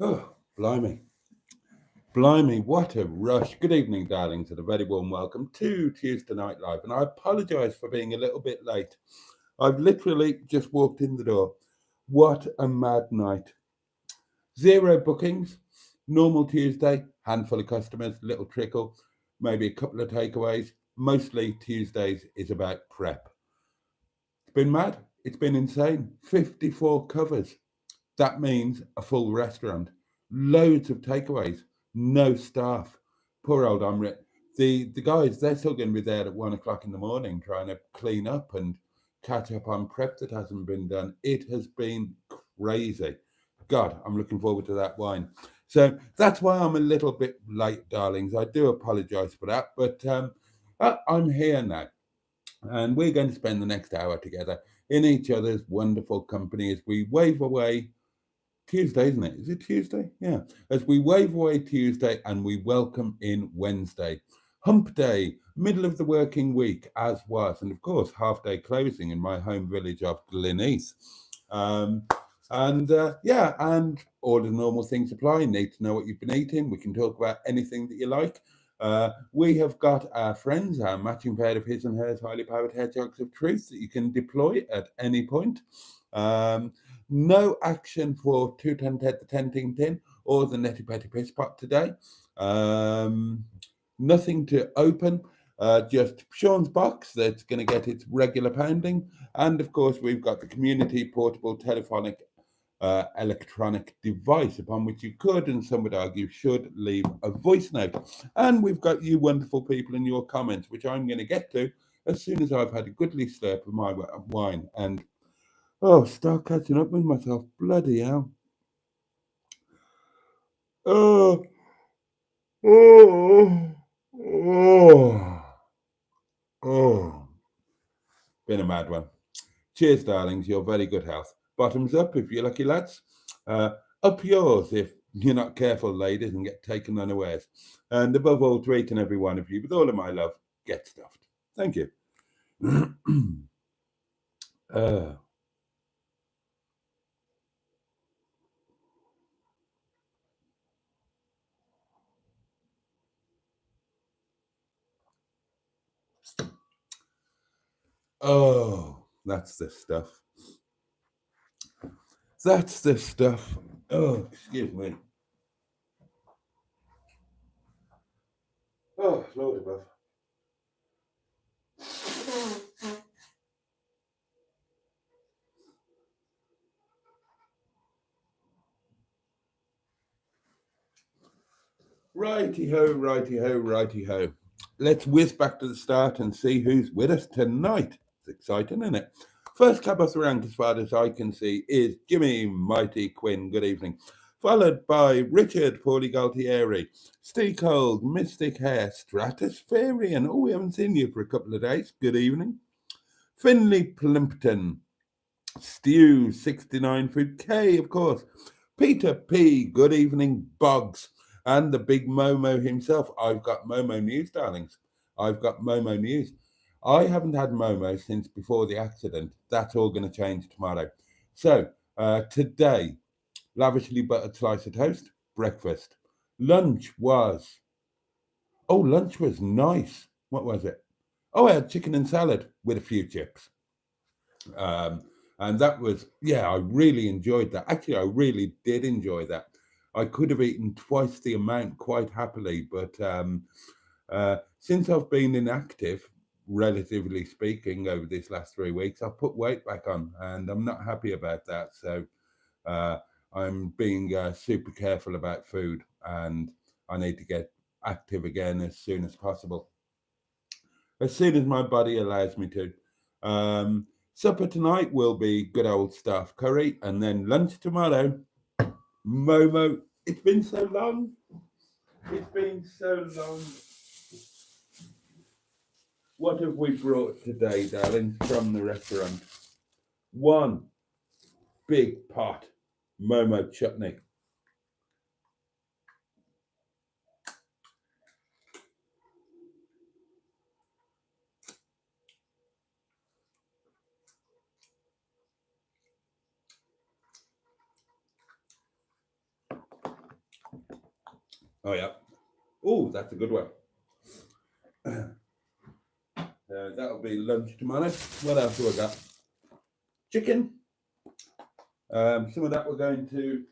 Oh, blimey. Blimey, what a rush. Good evening, darlings, and a very warm welcome to Tuesday Night Live. And I apologise for being a little bit late. I've literally just walked in the door. What a mad night. Zero bookings, normal Tuesday, handful of customers, little trickle, maybe a couple of takeaways. Mostly Tuesdays is about prep. It's been mad. It's been insane. 54 covers. That means a full restaurant, loads of takeaways, no staff. Poor old Amrit. The guys, they're still going to be there at 1 o'clock in the morning trying to clean up and catch up on prep that hasn't been done. It has been crazy. God, I'm looking forward to that wine. So that's why I'm a little bit late, darlings. I do apologise for that, but I'm here now. And we're going to spend the next hour together in each other's wonderful company as we wave away Tuesday, isn't it? Is it Tuesday? Yeah. As we wave away Tuesday and we welcome in Wednesday. Hump day, middle of the working week, as was. And of course, half day closing in my home village of Gleneath. And all the normal things apply. Need to know what you've been eating. We can talk about anything that you like. We have got our friends, our matching pair of his and hers highly powered hedgehogs of truth that you can deploy at any point. No action for 210 Ted the Tenting Tin or the Netty Petty Piss Pot today. Nothing to open. Just Sean's box that's going to get its regular pounding. And of course, we've got the community portable telephonic electronic device upon which you could, and some would argue should, leave a voice note. And we've got you wonderful people in your comments, which I'm going to get to as soon as I've had a goodly slurp of my wine. And start catching up with myself. Bloody hell. Oh, oh, oh, oh. Been a mad one. Cheers, darlings. Your very good health. Bottoms up if you're lucky, lads. Up yours if you're not careful, ladies, and get taken unawares. And above all, to each and every one of you, with all of my love, get stuffed. Thank you. uh, that's the stuff. That's the stuff. Oh, excuse me. Oh, Lord above. Righty ho, righty ho, righty ho. Let's whiz back to the start and see who's with us tonight. It's exciting, isn't it? First cab off the rank, as far as I can see, is Jimmy Mighty Quinn. Good evening. Followed by Richard Paulie Galtieri, Steve Cold, Mystic Hair, Stratospherian. Oh, we haven't seen you for a couple of days. Good evening. Finley Plimpton, Stew 69 Food K, of course. Peter P. Good evening, Boggs. And the big Momo himself. I've got Momo news, darlings. I've got Momo news. I haven't had Momo since before the accident. That's all going to change tomorrow. So, today, lavishly buttered slice of toast, breakfast. Lunch was nice. What was it? Oh, I had chicken and salad with a few chips. Um, and that was, I really enjoyed that. Actually, I really did enjoy that. I could have eaten twice the amount quite happily, but since I've been inactive, relatively speaking, over these last 3 weeks, I've put weight back on, and I'm not happy about that. So uh, I'm being super careful about food, and I need to get active again as soon as possible, as soon as my body allows me to. Supper tonight will be good old staff curry, and then lunch tomorrow, Momo. It's been so long. It's been so long. What have we brought today, darling, from the restaurant? One big pot Momo chutney. Oh yeah. Oh, that's a good one. That'll be lunch tomorrow. What else have I got? Chicken. Some of that we're going to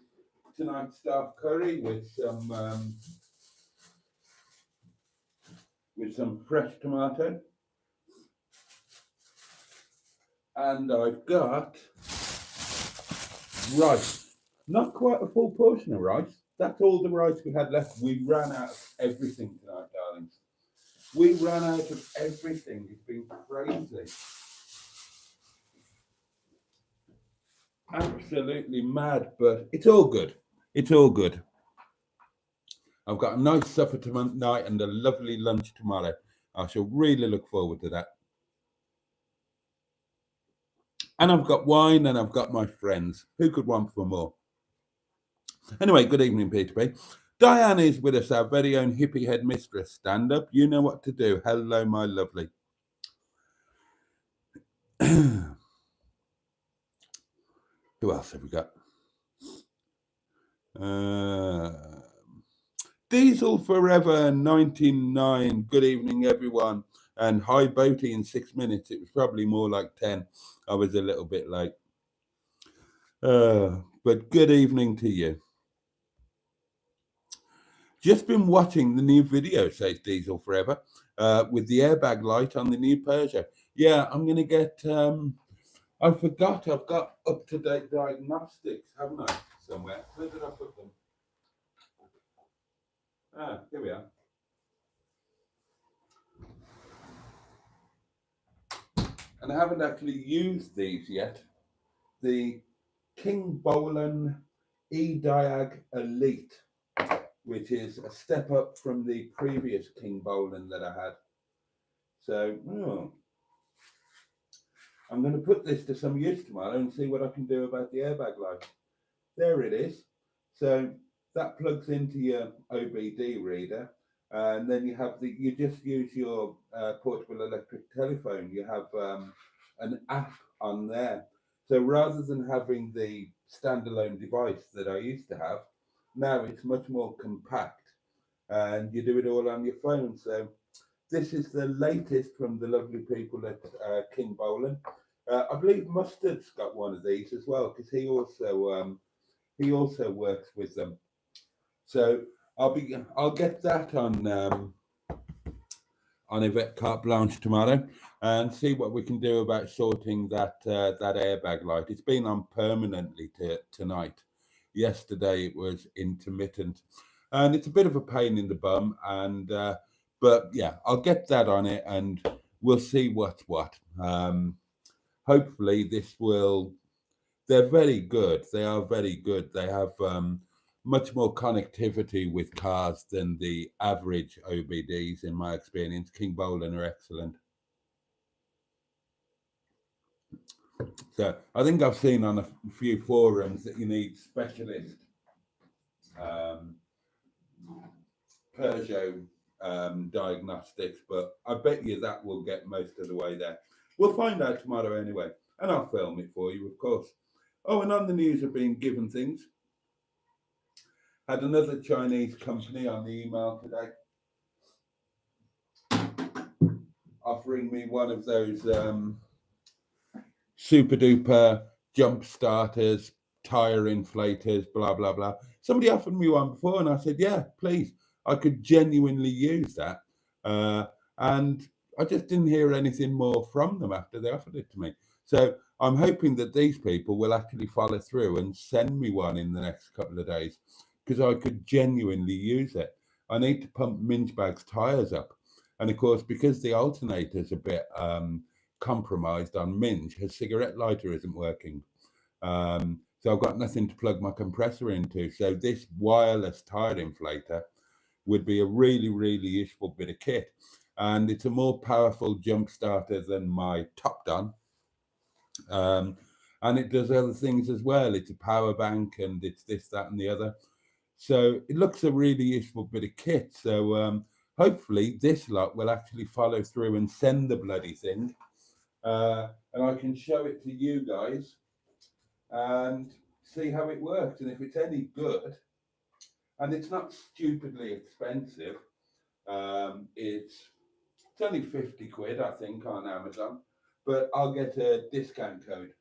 tonight's staff curry with some fresh tomato, and I've got rice. Not quite a full portion of rice. That's all the rice we had left. We ran out of everything tonight, darlings. We ran out of everything. It's been crazy. Absolutely mad, but it's all good. It's all good. I've got a nice supper tonight and a lovely lunch tomorrow. I shall really look forward to that. And I've got wine and I've got my friends. Who could want for more? Anyway, good evening, Peter P. Diane is with us, our very own hippie head mistress. Stand up. You know what to do. Hello, my lovely. Who else have we got? Diesel Forever 99. Good evening, everyone. And hi, Boaty in 6 minutes. It was probably more like 10. I was a little bit late. But good evening to you. Just been watching the new video, says Diesel Forever, with the airbag light on the new Peugeot. Yeah, I'm going to get... I forgot I've got up-to-date diagnostics, haven't I, somewhere? Where did I put them? Ah, here we are. And I haven't actually used these yet. The King Bolan E-Diag Elite, which is a step up from the previous King Bolan that I had. So, I'm going to put this to some use tomorrow and see what I can do about the airbag light. There it is. So that plugs into your OBD reader, and then you just use your portable electric telephone. You have an app on there. So rather than having the standalone device that I used to have, now it's much more compact, and you do it all on your phone. So this is the latest from the lovely people at King Bolan. I believe Mustard's got one of these as well, because he also works with them. So I'll get that on Yvette Carte Blanche tomorrow and see what we can do about sorting that airbag light. It's been on permanently tonight. Yesterday it was intermittent, and it's a bit of a pain in the bum. And but yeah, I'll get that on it, and we'll see what's what. Hopefully this will. They're very good. They are very good. They have much more connectivity with cars than the average OBDs, in my experience. King Bolan are excellent. So I think I've seen on a few forums that you need specialist Peugeot diagnostics, but I bet you that will get most of the way there. We'll find out tomorrow anyway, and I'll film it for you, of course. Oh, and on the news of being given things, had another Chinese company on the email today offering me one of those super duper jump starters, tire inflators, blah, blah, blah. Somebody offered me one before, and I said, yeah, please. I could genuinely use that. And I just didn't hear anything more from them after they offered it to me. So I'm hoping that these people will actually follow through and send me one in the next couple of days, because I could genuinely use it. I need to pump Mingebag's tires up. And of course, because the alternator's a bit compromised on Minge, his cigarette lighter isn't working. So I've got nothing to plug my compressor into. So this wireless tire inflator would be a really, really useful bit of kit. And it's a more powerful jump starter than my Top Don. And it does other things as well. It's a power bank, and it's this, that, and the other. So it looks a really useful bit of kit. So hopefully this lot will actually follow through and send the bloody thing. And I can show it to you guys and see how it works. And if it's any good, and it's not stupidly expensive. It's only 50 quid, I think, on Amazon, but I'll get a discount code.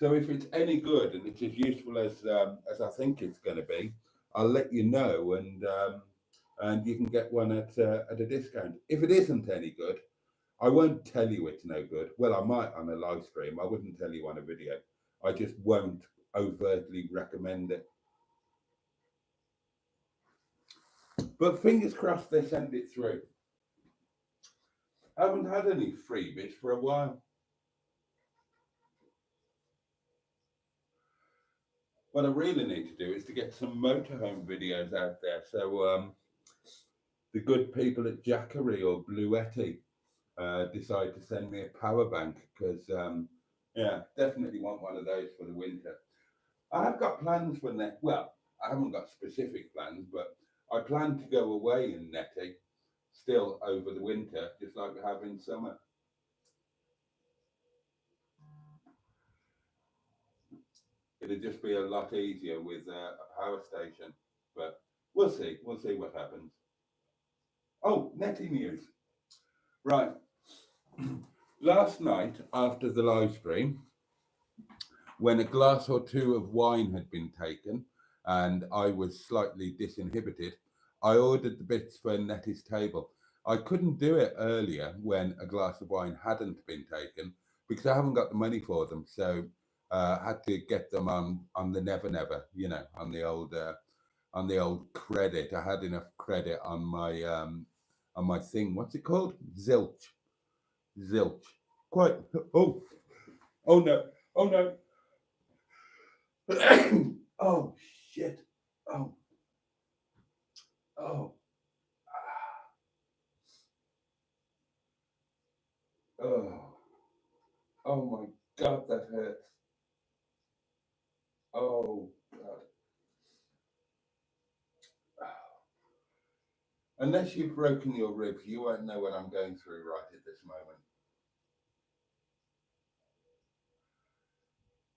So if it's any good and it's as useful as I think it's going to be, I'll let you know, and you can get one at a discount. If it isn't any good, I won't tell you it's no good. Well, I might on a live stream. I wouldn't tell you on a video. I just won't overtly recommend it. But fingers crossed they send it through. I haven't had any freebies for a while. What I really need to do is to get some motorhome videos out there. So the good people at Jackery or Boaty decide to send me a power bank, because yeah, definitely want one of those for the winter. I have got plans for next. Well, I haven't got specific plans, but I plan to go away in Netty still over the winter, just like we have in summer. It'll just be a lot easier with a power station, but we'll see. We'll see what happens. Oh, Netty news. Right. Last night after the live stream, when a glass or two of wine had been taken and I was slightly disinhibited, I ordered the bits for Nettie's table. I couldn't do it earlier when a glass of wine hadn't been taken because I haven't got the money for them. So I had to get them on the Never Never, you know, on the old credit. I had enough credit on my thing. What's it called? Zilch. Quite. Oh no. Oh no. Oh shit. Oh. Oh. Oh. Oh my God, that hurts. Oh God. Unless you've broken your ribs, you won't know what I'm going through right at this moment.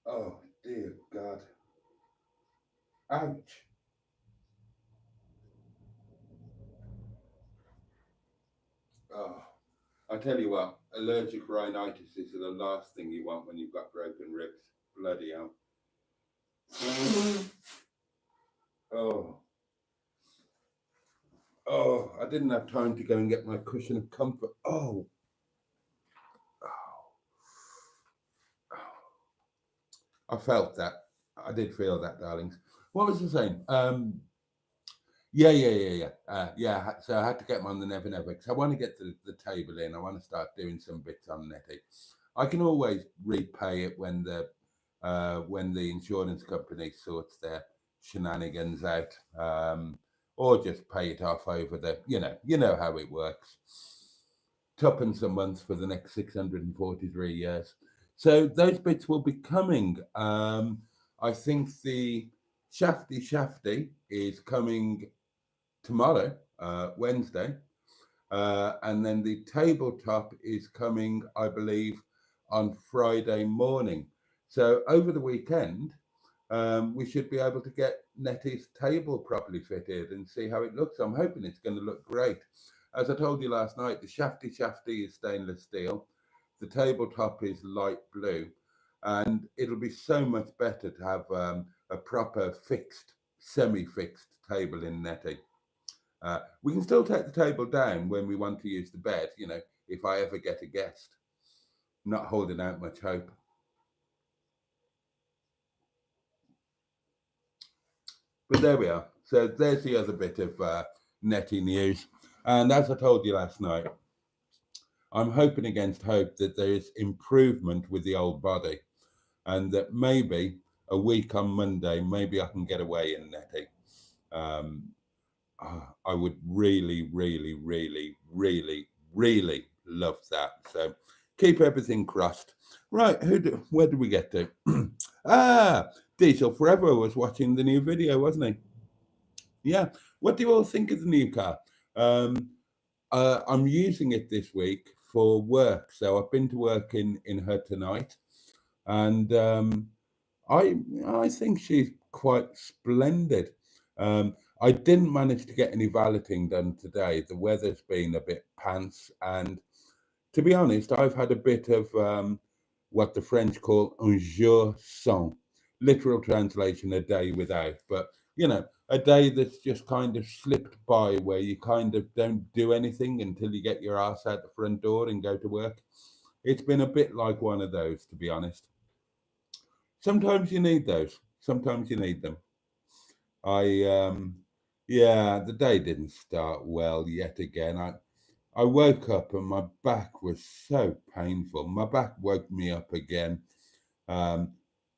Oh dear God. Ouch. Oh. I tell you what, allergic rhinitis is the last thing you want when you've got broken ribs. Bloody hell. Oh. Oh, I didn't have time to go and get my cushion of comfort. Oh. I felt that. I did feel that, darlings. What was I saying? Yeah. So I had to get them on the Never Never because I want to get the table in. I want to start doing some bits on Netty. I can always repay it when the insurance company sorts their shenanigans out, or just pay it off over the. You know how it works. Tuppence a month for the next 643 years. So those bits will be coming. I think the Shafty is coming tomorrow, Wednesday, and then the tabletop is coming, I believe, on Friday morning. So over the weekend, we should be able to get Nettie's table properly fitted and see how it looks. I'm hoping it's going to look great. As I told you last night, the Shafty is stainless steel, the tabletop is light blue, and it'll be so much better to have a proper fixed, semi-fixed table in Nettie. We can still take the table down when we want to use the bed, if I ever get a guest. Not holding out much hope. But there we are. So there's the other bit of Nettie news. And as I told you last night, I'm hoping against hope that there is improvement with the old body, and that maybe a week on Monday, maybe I can get away in Nettie. I would really, really, really, really, really love that. So keep everything crossed. Right, where did we get to? Diesel Forever was watching the new video, wasn't he? Yeah. What do you all think of the new car? I'm using it this week for work. So I've been to work in her tonight. and I think she's quite splendid. I didn't manage to get any valeting done today. The weather's been a bit pants, and to be honest, I've had a bit of what the French call un jour sans, literal translation, a day without. But, a day that's just kind of slipped by where you kind of don't do anything until you get your ass out the front door and go to work. It's been a bit like one of those, to be honest. Sometimes you need those. Sometimes you need them. Yeah, the day didn't start well yet again. I woke up and my back was so painful. My back woke me up again. Um,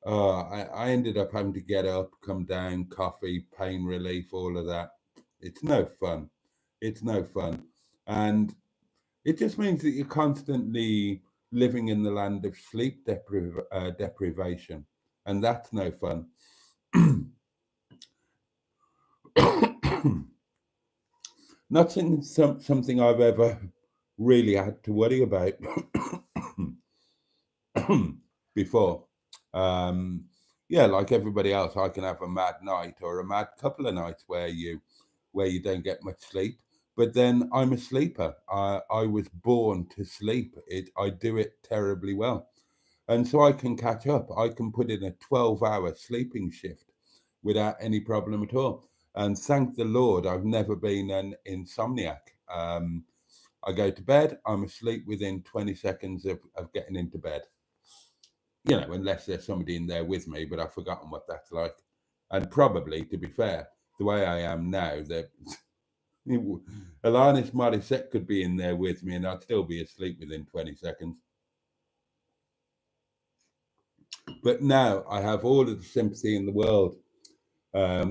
I ended up having to get up, come down, coffee, pain relief, all of that. It's no fun. It's no fun. And it just means that you're constantly living in the land of sleep deprivation. And that's no fun. Not something I've ever really had to worry about before. Yeah, like everybody else, I can have a mad night or a mad couple of nights where you don't get much sleep. But then I'm a sleeper. I was born to sleep. I do it terribly well, and so I can catch up. I can put in a 12-hour sleeping shift without any problem at all. And thank the Lord, I've never been an insomniac. I go to bed, I'm asleep within 20 seconds of getting into bed. Unless there's somebody in there with me, but I've forgotten what that's like. And probably, to be fair, the way I am now, that Alanis Morissette could be in there with me and I'd still be asleep within 20 seconds. But now I have all of the sympathy in the world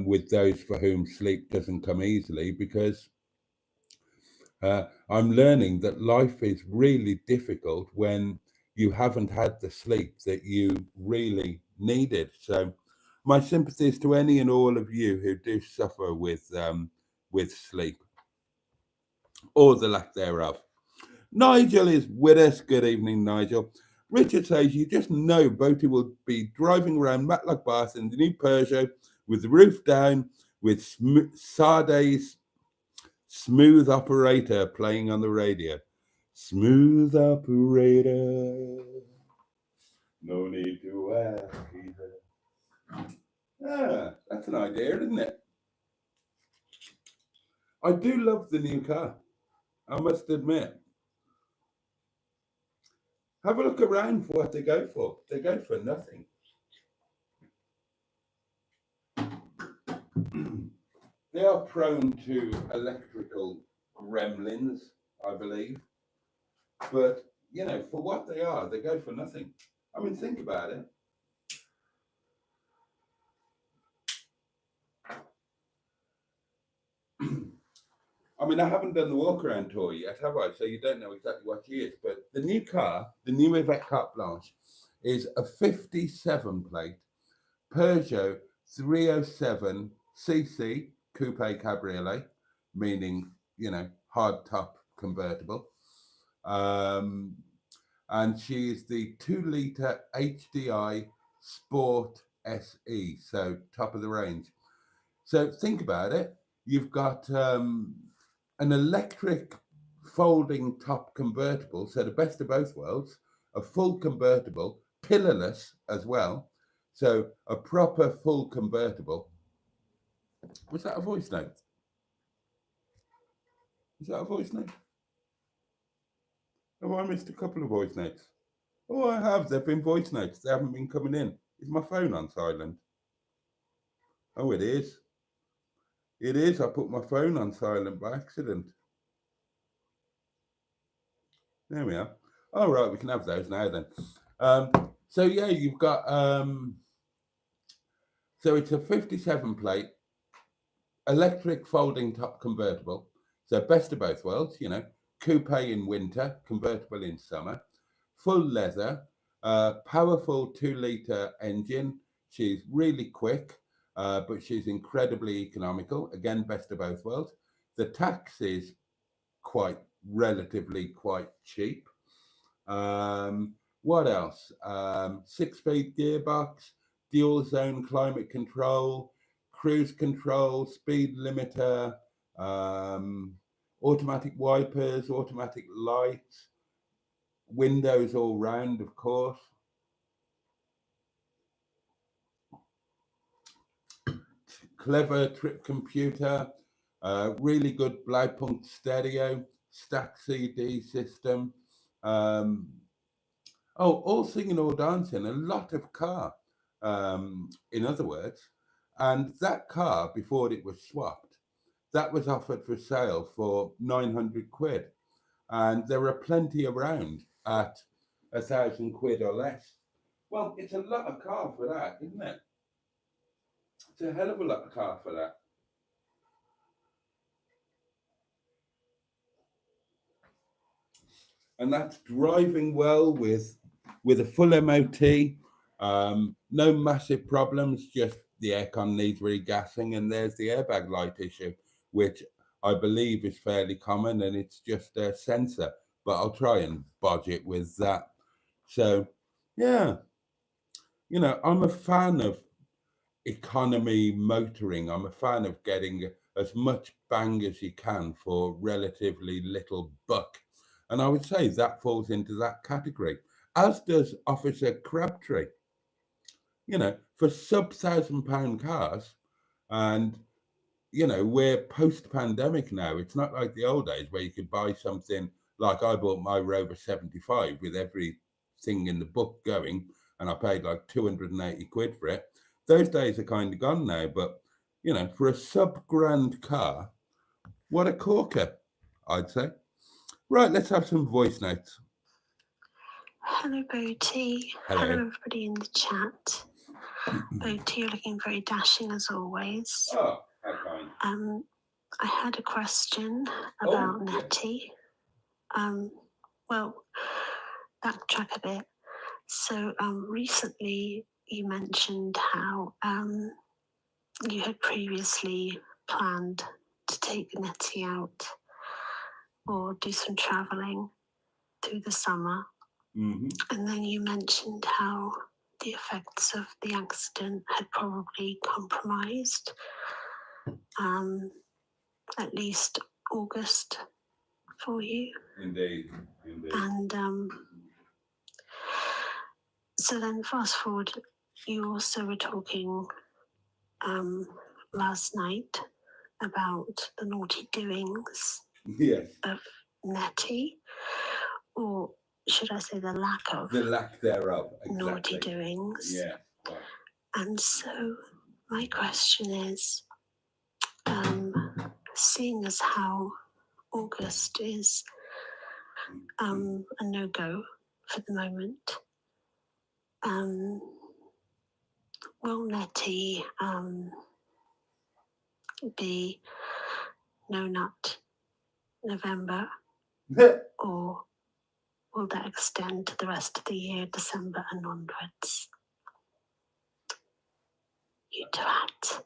with those for whom sleep doesn't come easily, because I'm learning that life is really difficult when you haven't had the sleep that you really needed. So my sympathies to any and all of you who do suffer with sleep or the lack thereof. Nigel is with us. Good evening, Nigel. Richard says, you just know Boaty will be driving around Matlock Bath in the new Peugeot with the roof down, with Sade's Smooth Operator playing on the radio. Smooth Operator, no need to ask either. That's an idea, isn't it? I do love the new car, I must admit. Have a look around for what they go for. They go for nothing. They are prone to electrical gremlins, I believe. But, for what they are, they go for nothing. I mean, think about it. I mean, I haven't done the walk around tour yet, have I? So you don't know exactly what she is. But the new car, the new Yvette Carte Blanche, is a 57 plate Peugeot 307cc coupe cabriolet, meaning, hard top convertible. And she's the 2-litre HDI Sport SE, so top of the range. So think about it. You've got an electric folding top convertible, so the best of both worlds, a full convertible, pillarless as well. So a proper full convertible. Was that a voice note? Is that a voice note? Have I missed a couple of voice notes? Oh, I have. They've been voice notes. They haven't been coming in. Is my phone on silent? Oh, it is. It is. I put my phone on silent by accident. There we are. All right, we can have those now then. So yeah, you've got so it's a 57 plate electric folding top convertible. So best of both worlds, coupe in winter, convertible in summer, full leather, powerful 2-litre engine. She's really quick, but she's incredibly economical. Again, best of both worlds. The tax is relatively quite cheap. What else? 6-speed gearbox, dual zone climate control, cruise control, speed limiter, um, automatic wipers, automatic lights, windows all round, of course. Clever trip computer, really good Blaupunkt stereo, stack CD system. Um, all singing, all dancing, a lot of car, in other words. And that car, before it was swapped, that was offered for sale for 900 quid. And there are plenty around at 1,000 quid or less. Well, it's a lot of car for that, isn't it? It's a hell of a lot of car for that. And that's driving well with a full MOT. No massive problems, just the aircon needs regassing, and there's the airbag light issue, which I believe is fairly common, and it's just a sensor. But I'll try and bodge it with that. So, yeah, I'm a fan of economy motoring. I'm a fan of getting as much bang as you can for relatively little buck. And I would say that falls into that category, as does Officer Crabtree. For sub £1,000 cars, and we're post pandemic now. It's not like the old days where you could buy something like I bought my Rover 75 with everything in the book going, and I paid like 280 quid for it. Those days are kind of gone now, but for a sub-grand car, what a corker, I'd say. Right, let's have some voice notes. Hello, Boaty. Hello. Hello, everybody in the chat. Boaty, you're looking very dashing as always. Oh, how kind. I had a question about Nettie. Well, backtrack a bit. So, recently you mentioned how you had previously planned to take Nettie out or do some travelling through the summer. Mm-hmm. And then you mentioned how the effects of the accident had probably compromised at least August for you. Indeed. And so then fast forward, you also were talking last night about the naughty doings of Nettie, or should I say the lack thereof, exactly. Naughty doings. Yeah. Right. And so my question is, seeing as how August is a no-go for the moment, will Nettie be no nut November, or will that extend to the rest of the year, December and onwards? You twat.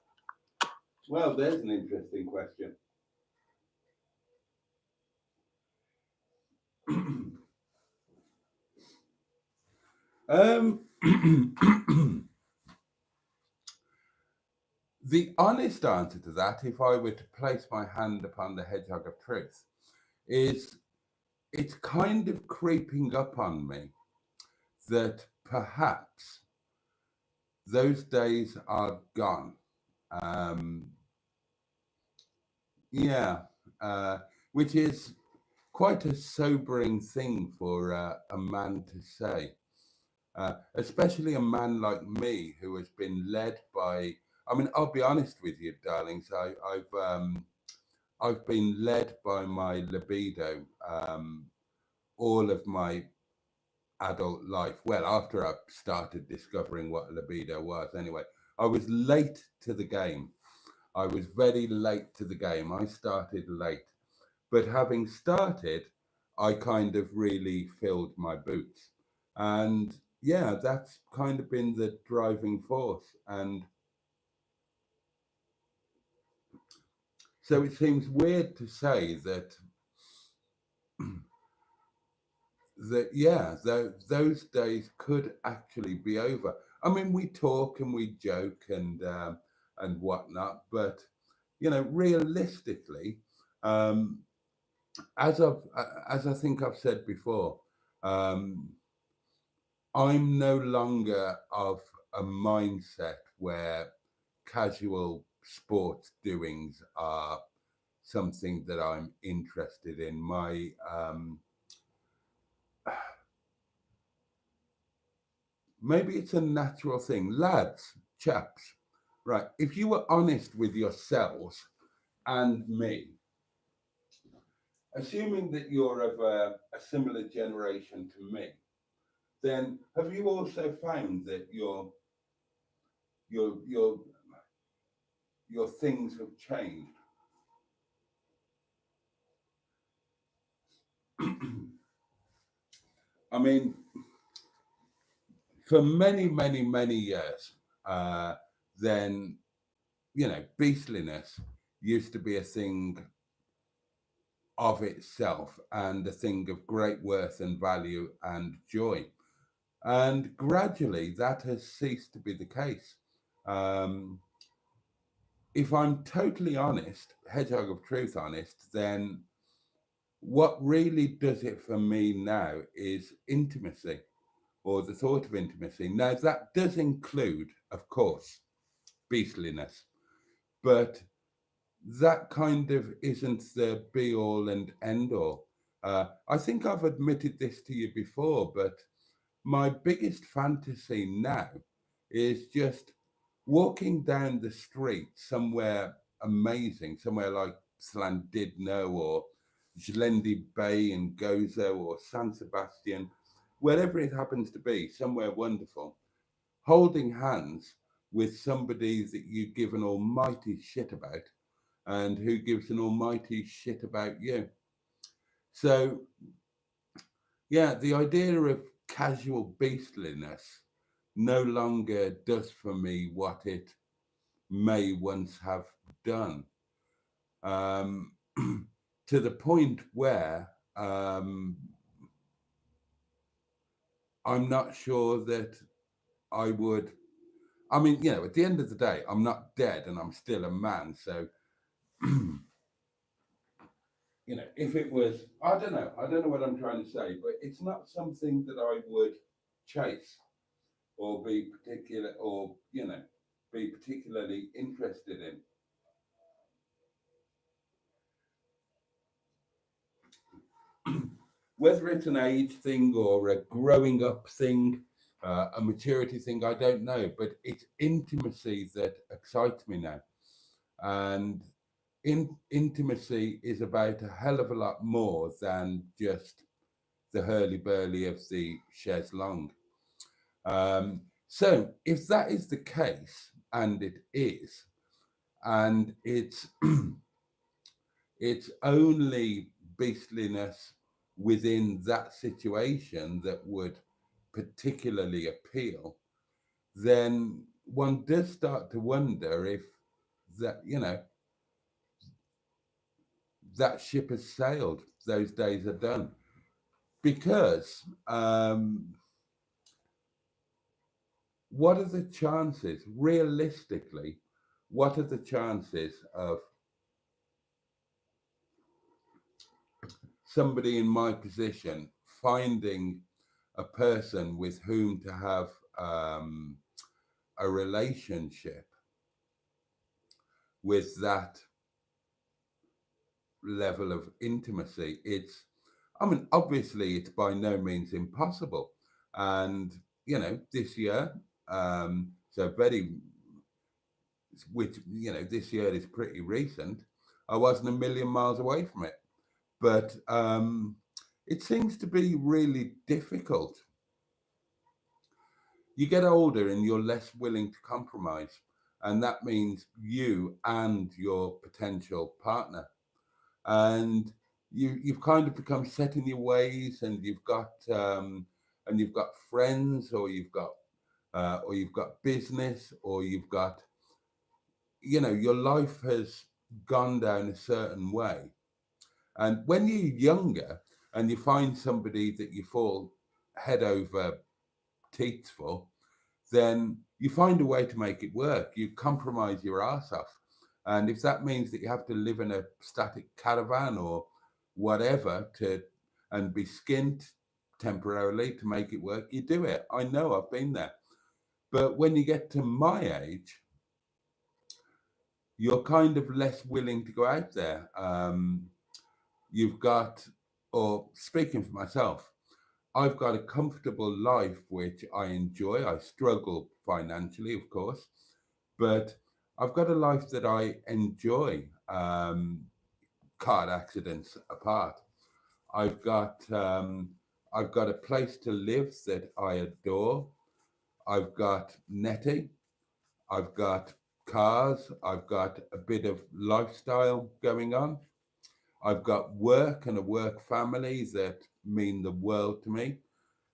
Well, there's an interesting question. The honest answer to that, if I were to place my hand upon the hedgehog of truth, is it's kind of creeping up on me that perhaps those days are gone. Which is quite a sobering thing for a man to say, especially a man like me who has been led by. I mean, I'll be honest with you, darlings. I've been led by my libido all of my adult life. Well, after I started discovering what libido was, anyway, I was late to the game. I was very late to the game. I started late. But having started, I kind of really filled my boots. And yeah, that's kind of been the driving force. And so it seems weird to say that that yeah, those days could actually be over. I mean, we talk and we joke and whatnot, but realistically, um, as I think I've said before, um, I'm no longer of a mindset where casual sports doings are something that I'm interested in. Maybe it's a natural thing, lads, chaps. Right, if you were honest with yourselves and me, assuming that you're of a similar generation to me, then have you also found that your your your things have changed? I mean, for many, many, many years, uh, then beastliness used to be a thing of itself and a thing of great worth and value and joy. And gradually, that has ceased to be the case. Um, if I'm totally honest, hedgehog of truth honest, then what really does it for me now is intimacy or the thought of intimacy. Now, that does include, of course, beastliness, but that kind of isn't the be all and end all. I think I've admitted this to you before, but my biggest fantasy now is just walking down the street somewhere amazing, somewhere like Llandudno or Glendi Bay in Gozo or San Sebastian, wherever it happens to be, somewhere wonderful, holding hands with somebody that you give an almighty shit about and who gives an almighty shit about you. So, yeah, the idea of casual beastliness no longer does for me what it may once have done. Um, to the point where I'm not sure that I would. I mean, at the end of the day, I'm not dead and I'm still a man. So, if it was, I don't know what I'm trying to say, but it's not something that I would chase or be particular or, be particularly interested in. Whether it's an age thing or a growing up thing, a maturity thing, I don't know, but it's intimacy that excites me now. And intimacy is about a hell of a lot more than just the hurly burly of the chaise longue. So, if that is the case, and it is, and it's it's only beastliness within that situation that would particularly appeal, then one does start to wonder if that that ship has sailed. Those days are done because what are the chances, realistically? What are the chances of somebody in my position finding a person with whom to have a relationship with that level of intimacy? I mean, obviously, it's by no means impossible. And, this year, so very, which, this year is pretty recent, I wasn't a million miles away from it. But it seems to be really difficult. You get older and you're less willing to compromise. And that means you and your potential partner. And you've kind of become set in your ways, and you've got friends, or you've got business, or you've got your life has gone down a certain way. And when you're younger, and you find somebody that you fall head over teats for, then you find a way to make it work. You compromise your arse off. And if that means that you have to live in a static caravan or whatever and be skint temporarily to make it work, you do it. I know, I've been there. But when you get to my age, you're kind of less willing to go out there. You've got, or speaking for myself, I've got a comfortable life which I enjoy. I struggle financially, of course, but I've got a life that I enjoy. Car accidents apart, I've got I've got a place to live that I adore. I've got netting. I've got cars. I've got a bit of lifestyle going on. I've got work and a work family that mean the world to me,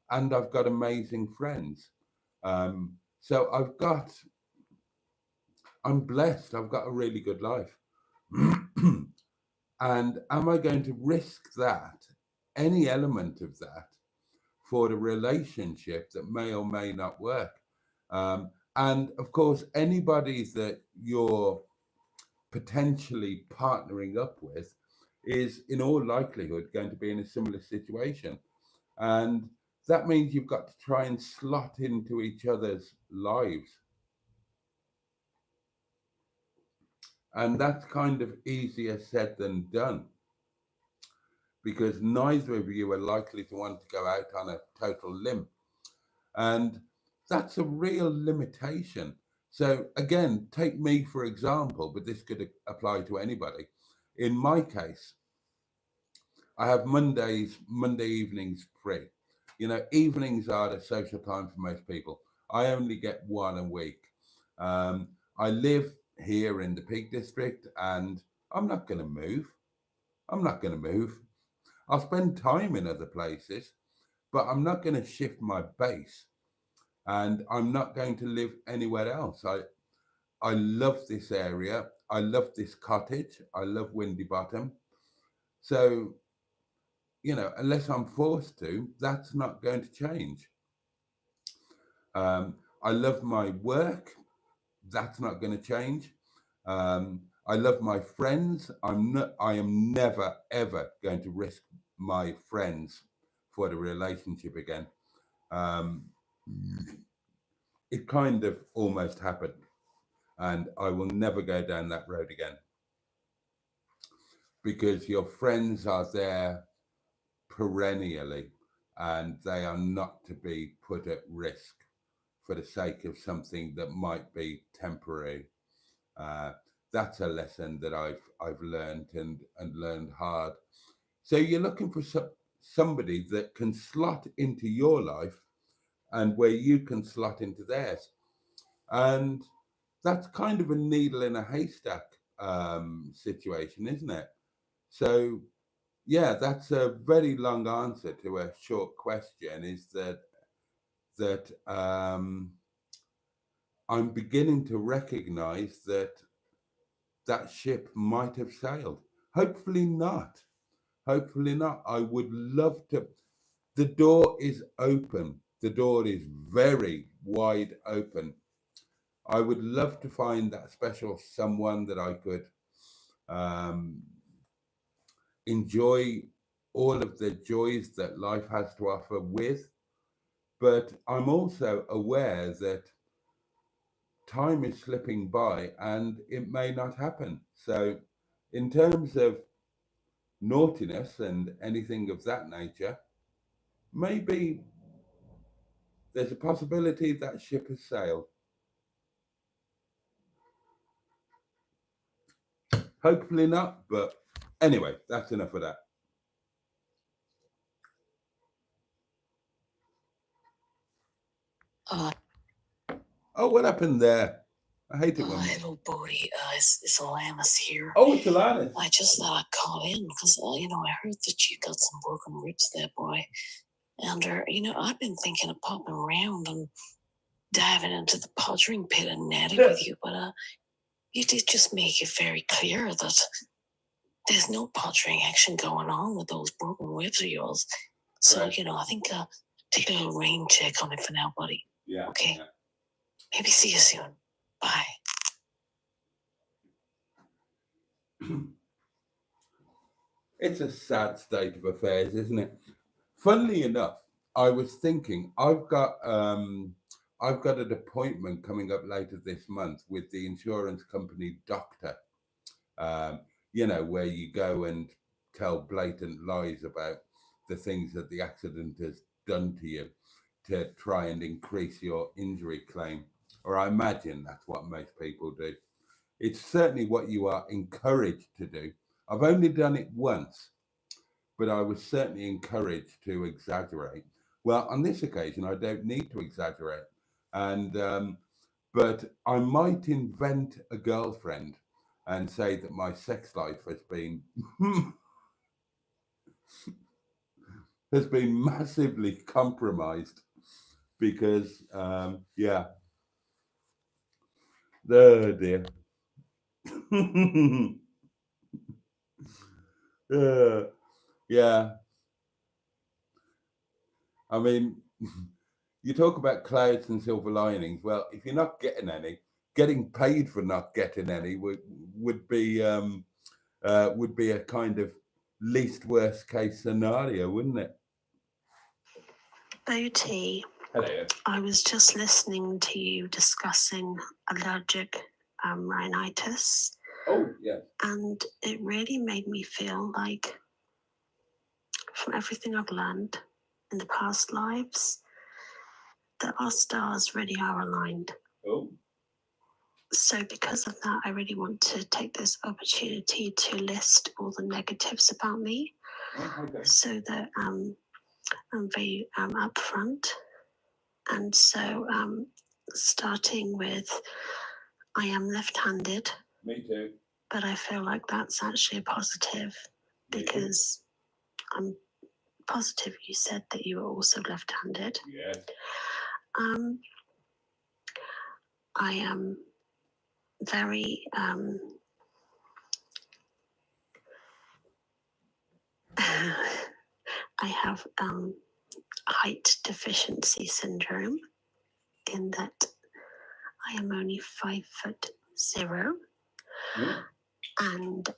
and I've got amazing friends. So I'm blessed. I've got a really good life. And am I going to risk that, any element of that, for the relationship that may or may not work? And of course, anybody that you're potentially partnering up with is in all likelihood going to be in a similar situation. And that means you've got to try and slot into each other's lives. And that's kind of easier said than done, because neither of you are likely to want to go out on a total limb. And that's a real limitation. So, again, take me for example, but this could apply to anybody. In my case, I have Monday evenings free. You know, evenings are the social time for most people. I only get one a week. I live here in the Peak District, and I'm not going to move. I'm not going to move. I'll spend time in other places, but I'm not going to shift my base, and I'm not going to live anywhere else. I love this area. I love this cottage. I love Windy Bottom. So, you know, unless I'm forced to, that's not going to change. I love my work. That's not going to change. I love my friends. I am never ever going to risk my friends for the relationship again. Um, it kind of almost happened, and I will never go down that road again, because your friends are there perennially, and they are not to be put at risk for the sake of something that might be temporary. Uh, that's a lesson that I've learned, and learned hard. So you're looking for somebody that can slot into your life, and where you can slot into theirs, and that's kind of a needle in a haystack situation, isn't it? So yeah, that's a very long answer to a short question. Is that I'm beginning to recognise that that ship might have sailed. Hopefully not. Hopefully not. I would love to. The door is open. The door is very wide open. I would love to find that special someone that I could um, enjoy all of the joys that life has to offer with. But I'm also aware that time is slipping by and it may not happen. So, in terms of naughtiness and anything of that nature, maybe there's a possibility that ship has sailed. Hopefully not, but anyway, that's enough of that. Oh, what happened there? I hate it when. Hello, Boaty. It's Alanis here. Oh, it's Alanis. I just thought I'd call in because, I heard that you got some broken ribs there, boy. And, I've been thinking of popping around and diving into the pottering pit and netting with you, but you did just make it very clear that there's no pottering action going on with those broken ribs of yours. So, Right. you know, I think take a little rain check on it for now, buddy. Yeah. Okay. Yeah. Maybe see you soon. Bye. It's a sad state of affairs, isn't it? Funnily enough, I was thinking I've got an appointment coming up later this month with the insurance company doctor. Um, you know, where you go and tell blatant lies about the things that the accident has done to you to try and increase your injury claim. Or I imagine that's what most people do. It's certainly what you are encouraged to do. I've only done it once, but I was certainly encouraged to exaggerate. Well, on this occasion, I don't need to exaggerate, and but I might invent a girlfriend and say that my sex life has been has been massively compromised because yeah, oh dear. uh, yeah, I mean, you talk about clouds and silver linings. Well, if you're not getting any, getting paid for not getting any would be a kind of least worst case scenario, wouldn't it? Boaty, Hello. I was just listening to you discussing allergic rhinitis. Oh, yes. And it really made me feel like, from everything I've learned in the past lives, that our stars really are aligned. Oh. So because of that, I really want to take this opportunity to list all the negatives about me. Oh, okay. So that I'm very upfront. And so starting with, I am left-handed. Me too. But I feel like that's actually a positive because I'm positive you said that you were also left-handed. Yes. I am very I have height deficiency syndrome in that I am only 5'0", and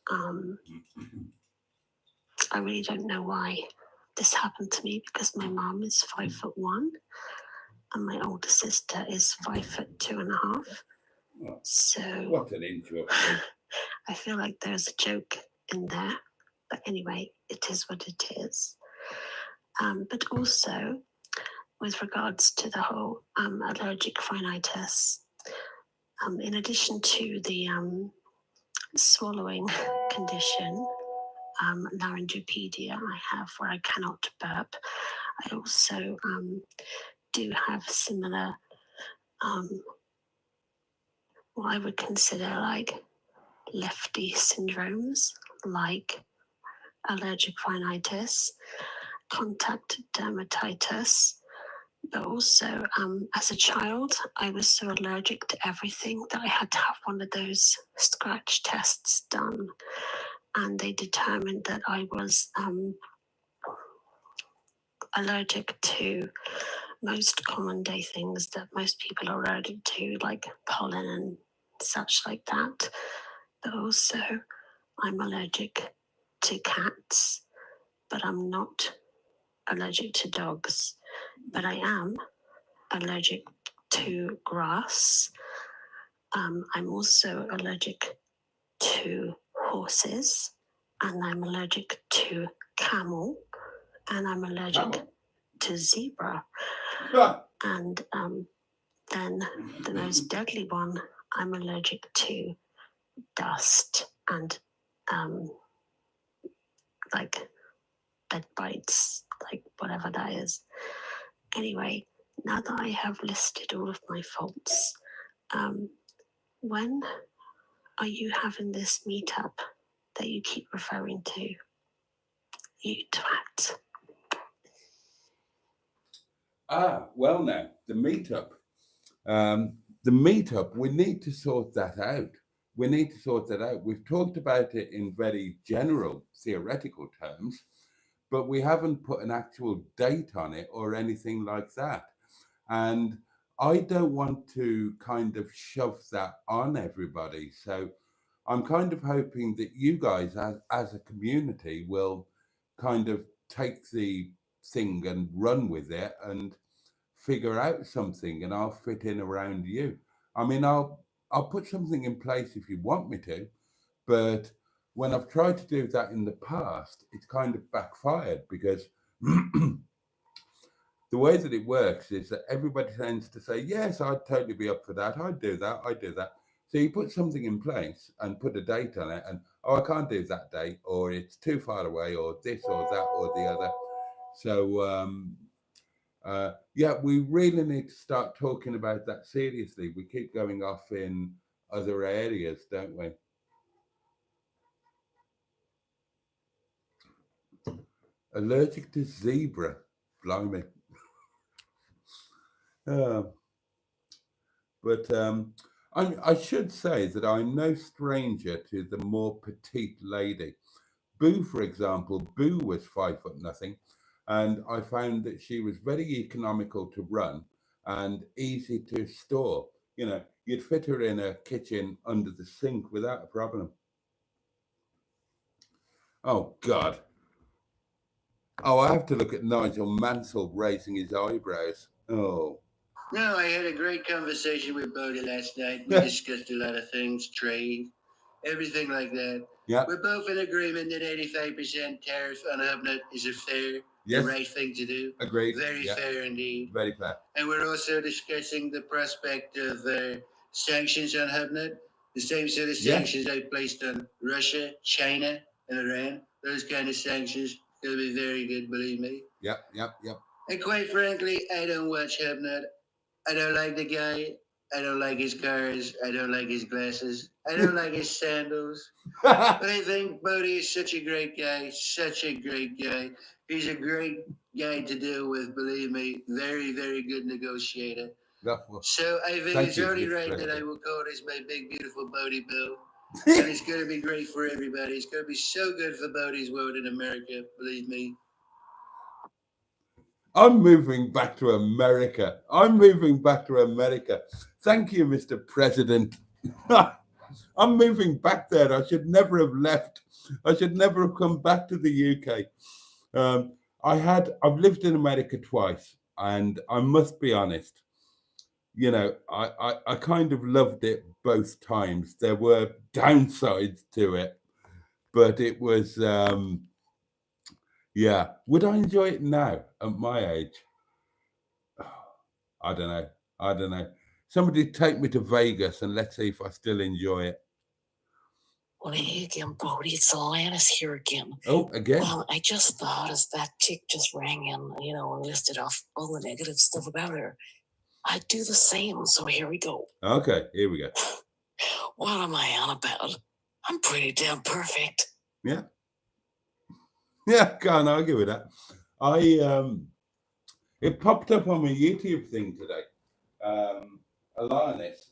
I really don't know why this happened to me because my mom is 5'1", and my older sister is 5'2.5". So what an interruption. I feel like there's a joke in there, but anyway, it is what it is. But also, with regards to the whole allergic rhinitis, in addition to the swallowing condition, laryngopedia, I have where I cannot burp. I also do have similar, what I would consider like lefty syndromes, like allergic rhinitis, contact dermatitis, but also as a child, I was so allergic to everything that I had to have one of those scratch tests done. And they determined that I was allergic to most common day things that most people are allergic to, like pollen and such like that. But also, I'm allergic to cats, but I'm not allergic to dogs. But I am allergic to grass. I'm also allergic to horses, and I'm allergic to camel, and I'm allergic to zebra. And then the most deadly one, I'm allergic to dust and like bed bites, like whatever that is. Anyway, now that I have listed all of my faults, when are you having this meetup that you keep referring to? You twat. Well now, the meetup. The meetup, we need to sort that out. we need to sort that out. We've talked about it in very general theoretical terms, but we haven't put an actual date on it or anything like that. And I don't want to kind of shove that on everybody. So I'm kind of hoping that you guys, as a community, will kind of take the thing and run with it and figure out something, and I'll fit in around you. I mean, I'll put something in place if you want me to, but when I've tried to do that in the past, it's kind of backfired because the way that it works is that everybody tends to say, yes, I'd totally be up for that. I'd do that. I'd do that. So you put something in place and put a date on it, and oh, I can't do that date, or it's too far away, or this, or that, or the other. So, yeah, we really need to start talking about that seriously. We keep going off in other areas, don't we? Allergic to zebra, blimey. Uh, but I should say that I'm no stranger to the more petite lady. Boo, for example, Boo was 5 foot nothing, and I found that she was very economical to run and easy to store. You know, you'd fit her in a kitchen under the sink without a problem. Oh God. Oh, I have to look at Nigel Mansell raising his eyebrows. Oh. No, I had a great conversation with Boaty last night. We discussed a lot of things, trade, everything like that. Yeah. We're both in agreement that 85% tariff on HubNet is a fair, Yes. the right thing to do. Agreed. Very Yeah. fair indeed. Very fair. And we're also discussing the prospect of sanctions on HubNet, the same sort of sanctions I placed on Russia, China, and Iran. Those kind of sanctions will be very good, believe me. Yep. And quite frankly, I don't watch HubNet. I don't like the guy. I don't like his cars. I don't like his glasses. I don't like his sandals. But I think Boaty is such a great guy. Such a great guy. He's a great guy to deal with, believe me. Very, very good negotiator. So I think it's only right that I will call this my big, beautiful Boaty bill. And it's going to be great for everybody. It's going to be so good for Boaty's world in America, believe me. I'm moving back to America. Thank you, Mr. President. I'm moving back there. I should never have left. I should never have come back to the UK. I've lived in America twice, and I must be honest, you know, I kind of loved it both times. There were downsides to it, but it was, yeah. Would I enjoy it now at my age? I don't know. Somebody take me to Vegas and let's see if I still enjoy it. Well, hey again, Boaty. It's Alanis here again. Oh, again? Well, I just thought as that chick just rang in, and listed off all the negative stuff about her, I'd do the same. So here we go. Okay, here we go. What am I on about? I'm pretty damn perfect. Yeah. Yeah, can't argue with that. It popped up on my YouTube thing today. Alanis.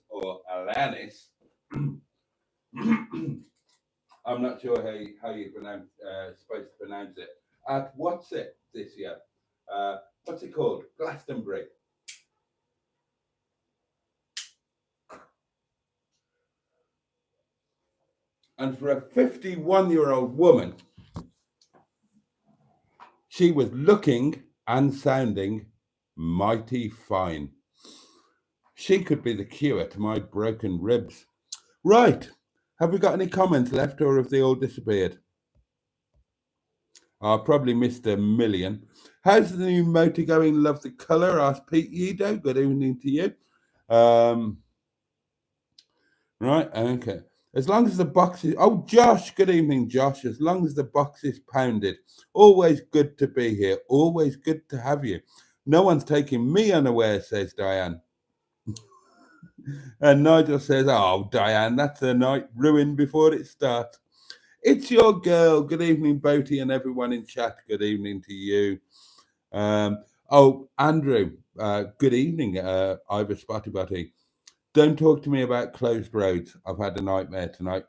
I'm not sure how you supposed to pronounce it. At what's it this year? What's it called? Glastonbury. And for a 51-year-old woman, she was looking and sounding mighty fine. She could be the cure to my broken ribs. Right. Have we got any comments left, or have they all disappeared? I probably missed a million. How's the new motor going? Love the colour. Asked Pete Yedo. Good evening to you. Right. Okay. As long as the box is... Oh, Josh. Good evening, Josh. As long as the box is pounded. Always good to be here. Always good to have you. No one's taking me unaware, says Diane. And Nigel says, oh, Diane, that's a night ruined before it starts. It's your girl. Good evening, Boaty, and everyone in chat. Good evening to you. Oh, Andrew, good evening, Ivor Spotty Butty. Don't talk to me about closed roads. I've had a nightmare tonight.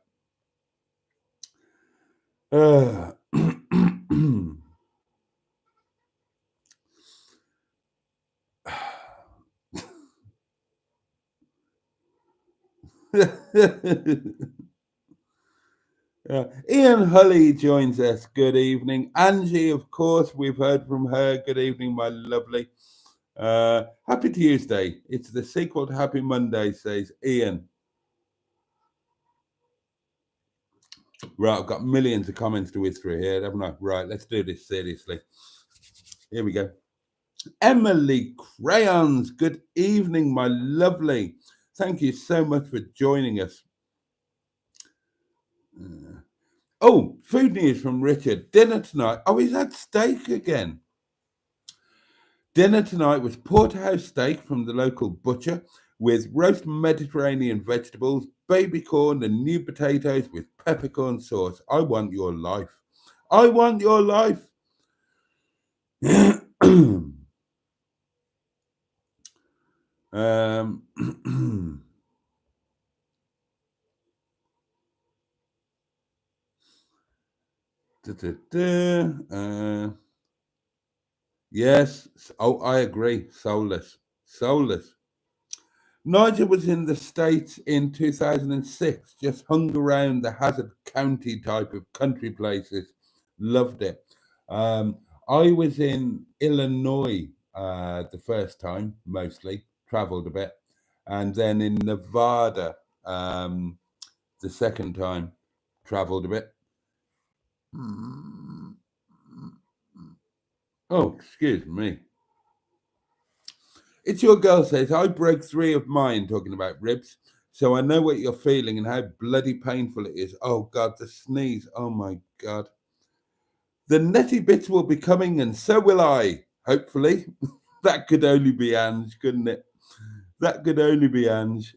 Ian Hully joins us. Good evening. Angie, of course, we've heard from her. Good evening, my lovely. Happy Tuesday. It's the sequel to Happy Monday, says Ian. Right, I've got millions of comments to whiz through here, haven't I? Right, let's do this seriously. Here we go. Emily Crayons, good evening, my lovely. Thank you so much for joining us. Oh, food news from Richard. Dinner tonight. Oh, he's had steak again. Dinner tonight was porterhouse steak from the local butcher with roast Mediterranean vegetables, baby corn, and new potatoes with peppercorn sauce. I want your life. I want your life. Yes. Oh, I agree. Soulless. Soulless. Nigel was in the States in 2006, just hung around the Hazard County type of country places. Loved it. I was in Illinois the first time, mostly, traveled a bit. And then in Nevada the second time, traveled a bit. Oh, excuse me. It's your girl says, I broke 3 of mine talking about ribs, so I know what you're feeling and how bloody painful it is. Oh, God, the sneeze. Oh, my God. The netty bits will be coming and so will I, hopefully. That could only be Ange, couldn't it? That could only be Ange.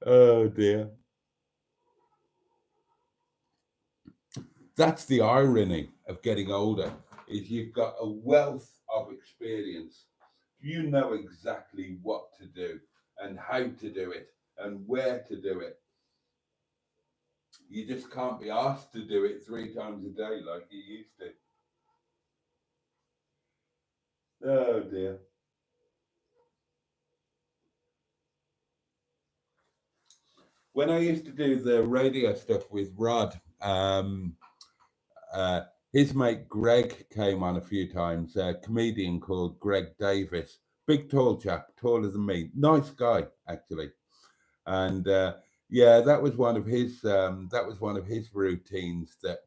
Oh, dear. That's the irony of getting older, is you've got a wealth of experience. You know exactly what to do and how to do it and where to do it. You just can't be asked to do it 3 times a day like you used to. Oh dear. When I used to do the radio stuff with Rod, his mate Greg came on a few times, a comedian called Greg Davis. Big tall chap, taller than me. Nice guy, actually. And yeah, that was one of his routines that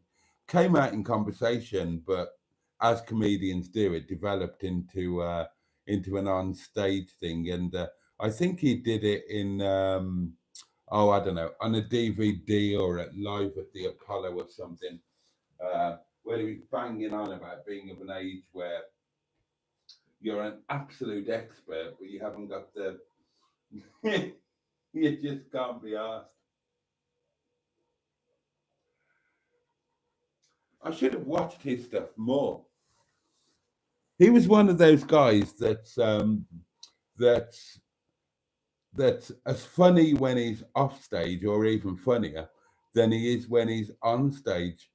came out in conversation, but as comedians do, it developed into an on-stage thing. And I think he did it in I don't know, on a DVD or at live at the Apollo or something, where he was banging on about being of an age where you're an absolute expert, but you haven't got the you just can't be asked. I should have watched his stuff more. He was one of those guys that's as funny when he's off stage, or even funnier than he is when he's on stage.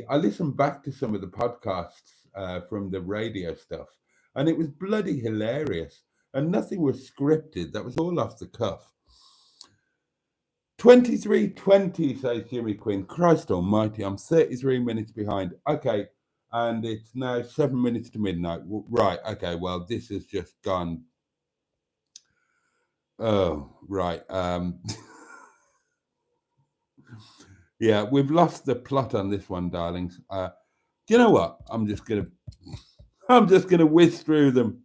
I listened back to some of the podcasts from the radio stuff, and it was bloody hilarious. And nothing was scripted. That was all off the cuff. 23:20, says Jimmy Quinn. Christ almighty, I'm 33 minutes behind. Okay, and it's now 7 minutes to midnight. Right, okay, well, this has just gone. Oh, right. Yeah, we've lost the plot on this one, darlings. Do you know what? I'm just gonna whiz through them.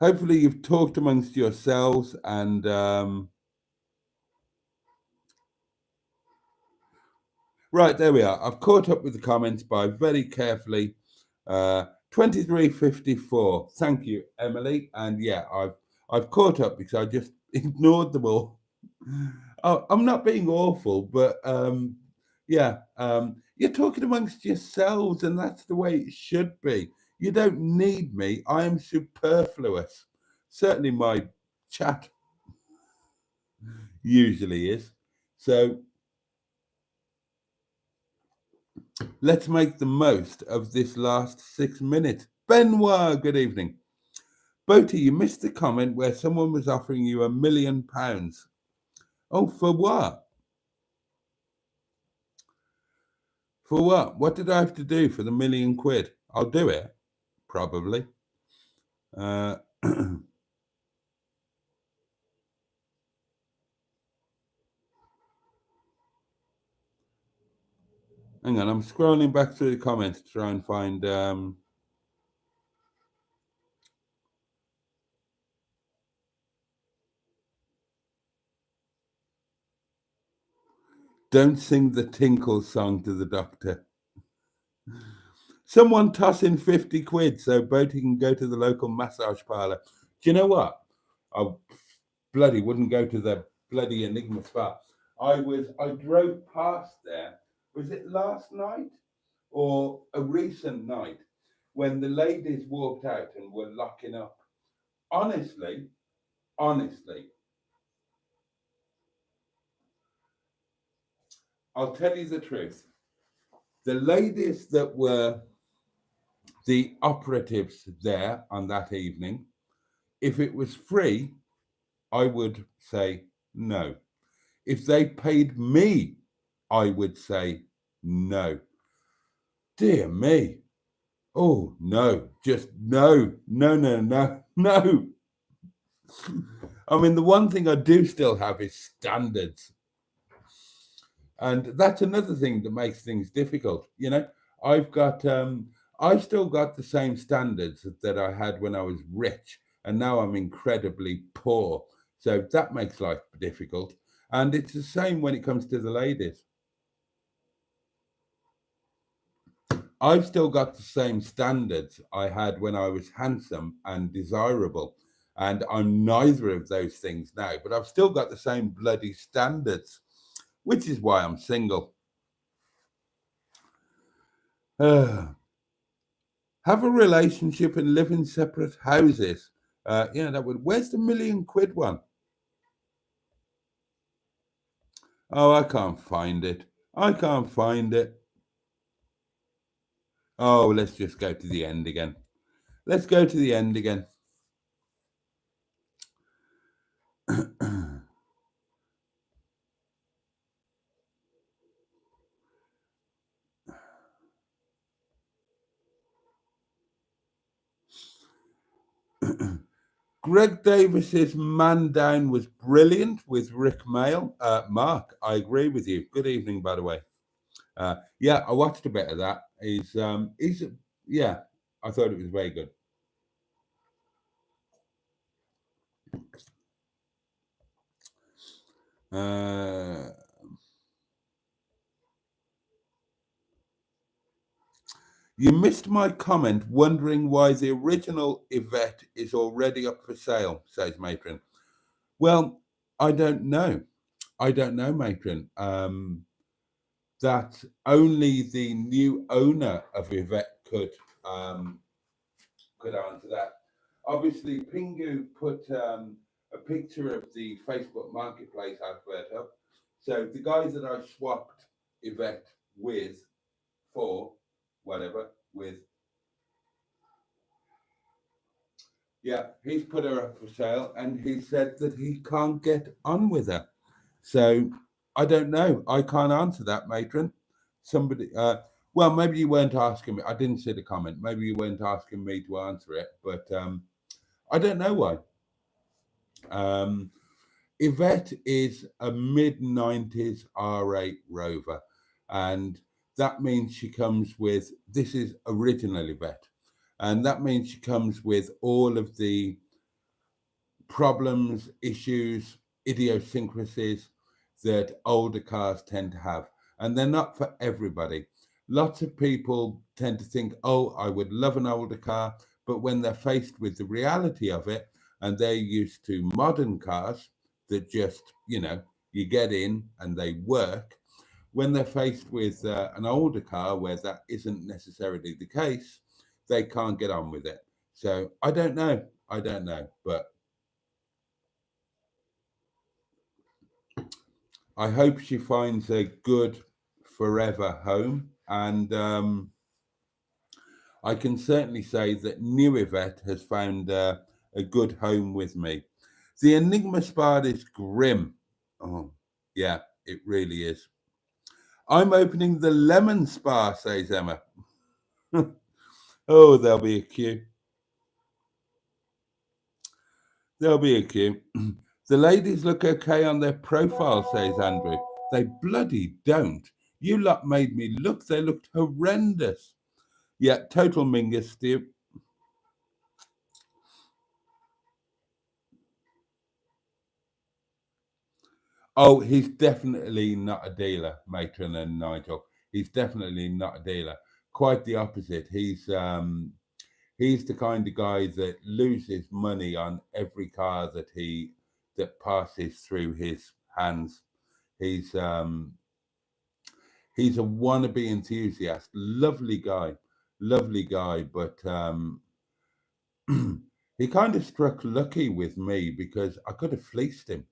Hopefully you've talked amongst yourselves and right, there we are. I've caught up with the comments by very carefully 23:54. Thank you, Emily. And yeah, I've caught up because I just ignored them all. Oh, I'm not being awful, but yeah, You're talking amongst yourselves, and that's the way it should be. You don't need me. I am superfluous. Certainly my chat usually is. So let's make the most of this last 6 minutes. Benoit, good evening. Boaty, you missed the comment where someone was offering you £1 million. Oh, for what? For what? What did I have to do for the £1,000,000? I'll do it, probably. Hang on, I'm scrolling back through the comments to try and find... Don't sing the tinkle song to the doctor. Someone toss in 50 quid so Boaty can go to the local massage parlour. Do you know what? I bloody wouldn't go to the bloody Enigma Spa. I drove past there. Was it last night or a recent night when the ladies walked out and were locking up? Honestly, I'll tell you the truth. The ladies that were the operatives there on that evening, if it was free, I would say no. If they paid me, I would say no. Dear me. Oh, no, just no. I mean, the one thing I do still have is standards. And that's another thing that makes things difficult. You know, I've still got the same standards that I had when I was rich, and now I'm incredibly poor. So that makes life difficult. And it's the same when it comes to the ladies. I've still got the same standards I had when I was handsome and desirable. And I'm neither of those things now, but I've still got the same bloody standards, which is why I'm single. Have a relationship and live in separate houses. Where's the £1 million one? Oh, I can't find it. Oh, let's just go to the end again. Greg Davis's Man Down was brilliant with Rick Mail. Mark, I agree with you. Good evening, by the way. Yeah, I watched a bit of that. I thought it was very good. You missed my comment wondering why the original Yvette is already up for sale, says Matron. Well, I don't know, Matron. That only the new owner of Yvette could answer that. Obviously, Pingu put a picture of the Facebook Marketplace advert up. So the guy that I swapped Yvette with he's put her up for sale, and he said that he can't get on with her. So I don't know. I can't answer that, Matron. Somebody, well, maybe you weren't asking me. I didn't see the comment. Maybe you weren't asking me to answer it, but I don't know why. Yvette is a mid-90s R8 Rover, and that means she comes with, this is original Yvette, and that means she comes with all of the problems, issues, idiosyncrasies that older cars tend to have. And they're not for everybody. Lots of people tend to think, oh, I would love an older car. But when they're faced with the reality of it, and they're used to modern cars that just, you get in and they work, when they're faced with an older car where that isn't necessarily the case, they can't get on with it. So I don't know, but I hope she finds a good forever home. And I can certainly say that New Yvette has found a good home with me. The Enigma Spa is grim. Oh, yeah, it really is. I'm opening the Lemon Spa, says Emma. Oh, there'll be a queue. There'll be a queue. The ladies look okay on their profile, says Andrew. They bloody don't. You lot made me look. They looked horrendous. Yeah, total mingus, Steve. Oh, he's definitely not a dealer, Matron and Nigel. He's definitely not a dealer. Quite the opposite. He's the kind of guy that loses money on every car that passes through his hands. He's a wannabe enthusiast. Lovely guy, but he kind of struck lucky with me because I could have fleeced him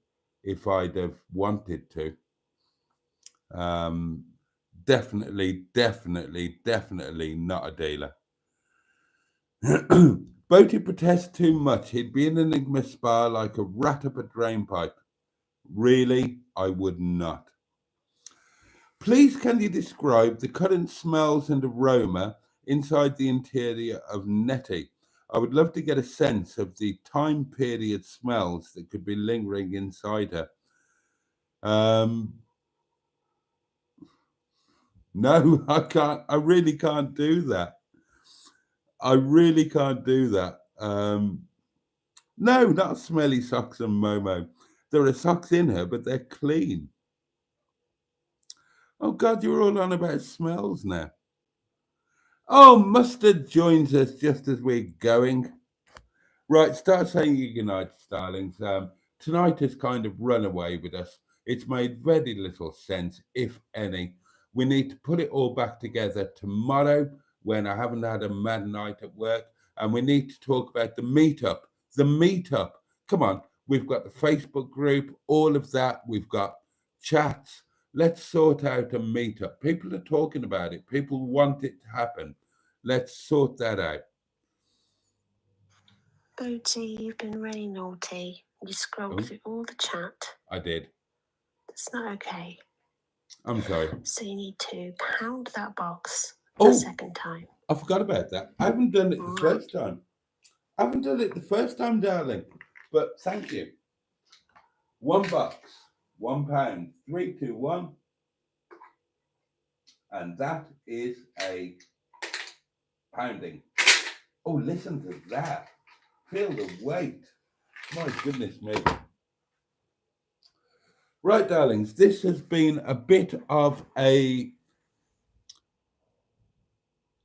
if I'd have wanted to. Definitely not a dealer. Boaty protests too much. He'd be in an Enigma Spa like a rat up a drain pipe. Really, I would not. Please, can you describe the current smells and aroma inside the interior of Nettie? I would love to get a sense of the time period smells that could be lingering inside her. No, I can't. I really can't do that. No, not smelly socks and Momo. There are socks in her, but they're clean. Oh God, you're all on about smells now. Oh, Mustard joins us just as we're going. Right, start saying your goodnights, darlings. Tonight has kind of run away with us. It's made very little sense, if any. We need to put it all back together tomorrow when I haven't had a mad night at work. And we need to talk about the meetup. The meetup. Come on, we've got the Facebook group, all of that. We've got chats. Let's sort out a meetup. People are talking about it. People want it to happen. Let's sort that out. Boaty, you've been really naughty. You scrolled through all the chat. I did. It's not okay. I'm sorry. So you need to pound that box Oh, the second time. I forgot about that. I haven't done it the first time. Darling. But thank you. $1, £1, 3, 2, 1. And that is a pounding. Oh, listen to that. Feel the weight. My goodness me. Right, darlings, this has been a bit of a...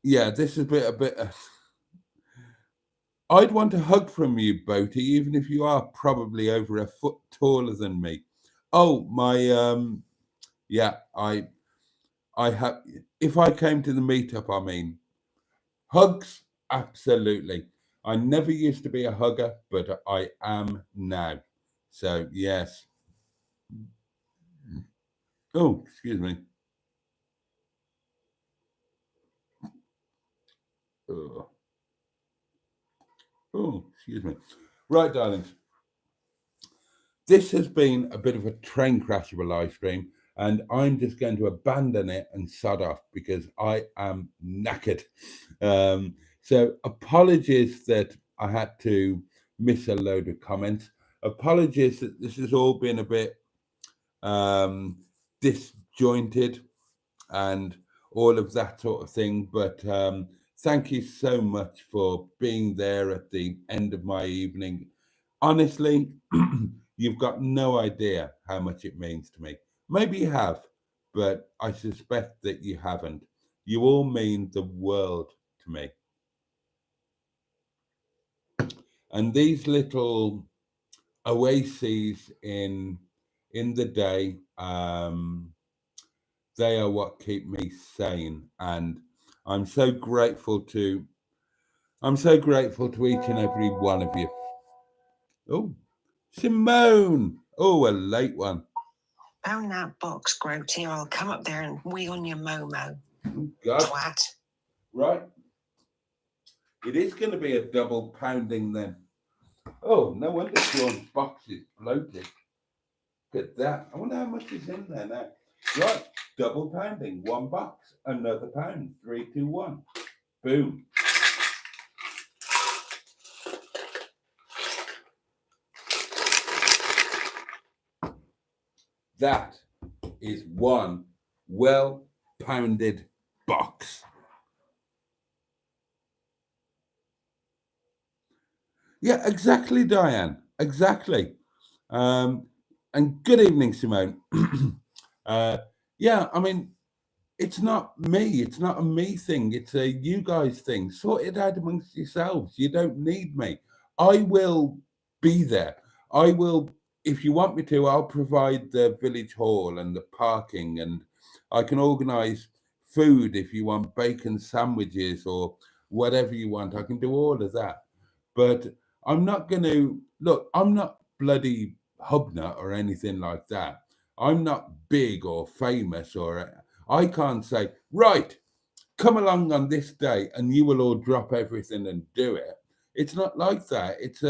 Yeah, this has been a bit... I'd want a hug from you, Boaty, even if you are probably over a foot taller than me. Oh, my... Yeah, I have... If I came to the meetup, I mean... Hugs, absolutely. I never used to be a hugger, but I am now. So, yes. Oh, excuse me. Oh, excuse me. Right, darlings. This has been a bit of a train crash of a live stream, and I'm just going to abandon it and sod off because I am knackered. So apologies that I had to miss a load of comments. Apologies that this has all been a bit disjointed and all of that sort of thing. But thank you so much for being there at the end of my evening. Honestly, you've got no idea how much it means to me. Maybe you have, but I suspect that you haven't. You all mean the world to me. And these little oases in the day, They are what keep me sane, and I'm so grateful to each and every one of you. Oh, Simone. Oh, a late one. Own that box, Groaty, or I'll come up there and wee on your Momo. Oh, God. Twat. Right. It is going to be a double pounding then. Oh, no wonder Sean's box is bloated. Look at that. I wonder how much is in there now. Right. Double pounding. One box. Another pound. 3, 2, 1. Boom. That is one well pounded box. Yeah, exactly, Diane. Exactly. And good evening, Simone. Yeah, I mean, it's not me. It's not a me thing. It's a you guys thing. Sort it out amongst yourselves. You don't need me. I will be there. I will, if you want me to, I'll provide the village hall and the parking, and I can organise food if you want bacon sandwiches or whatever you want. I can do all of that. But I'm not going to, look, I'm not bloody Hubnut or anything like that. I'm not big or famous, or I can't say, right, come along on this day and you will all drop everything and do it. It's not like that. It's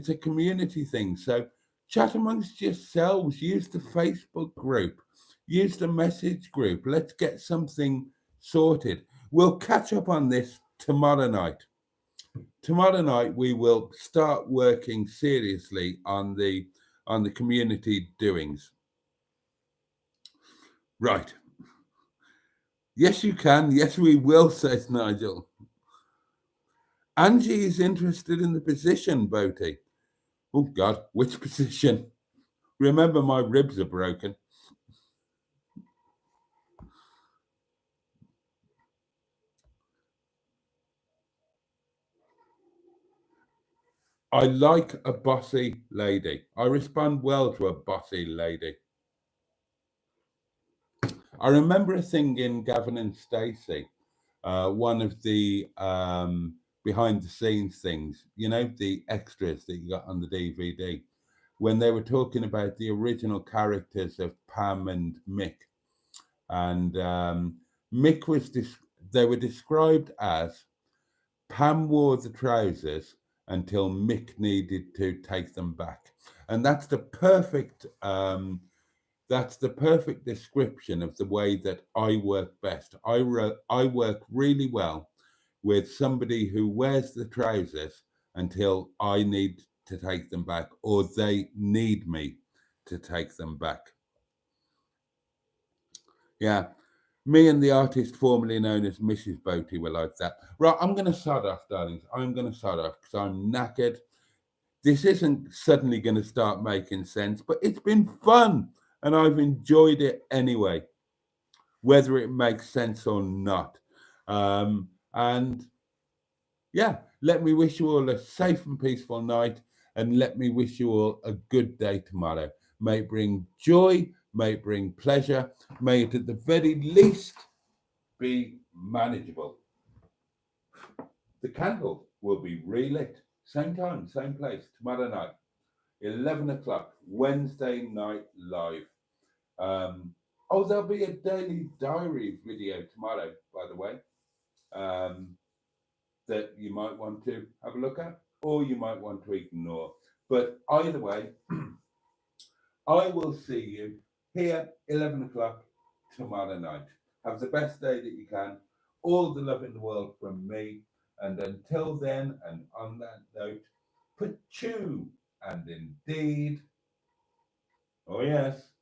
a community thing. So chat amongst yourselves, use the Facebook group, use the message group. Let's get something sorted. We'll catch up on this tomorrow night. Tomorrow night we will start working seriously on the community doings. Right. Yes, you can. Yes, we will, says Nigel. Angie is interested in the position, Boaty. Oh, God, which position? Remember, my ribs are broken. I like a bossy lady. I respond well to a bossy lady. I remember a thing in Gavin and Stacey, one of the behind the scenes things, you know, the extras that you got on the DVD, when they were talking about the original characters of Pam and Mick. And Mick was, they were described as Pam wore the trousers until Mick needed to take them back. And that's the perfect description of the way that I work best. I work really well with somebody who wears the trousers until I need to take them back, or they need me to take them back. Yeah. Me and the artist formerly known as Mrs. Boaty were like that. Right, I'm going to sod off, darlings. I'm going to sod off because I'm knackered. This isn't suddenly going to start making sense, but it's been fun and I've enjoyed it anyway, whether it makes sense or not. And yeah, let me wish you all a safe and peaceful night, and let me wish you all a good day tomorrow. May it bring joy, may it bring pleasure, may it at the very least be manageable. The candle will be relit, same time, same place, tomorrow night, 11 o'clock, Wednesday night live. There'll be a daily diary video tomorrow, by the way, that you might want to have a look at, or you might want to ignore. But either way, I will see you here, 11 o'clock tomorrow night. Have the best day that you can. All the love in the world from me. And until then, and on that note, Peugeot, and indeed, oh yes,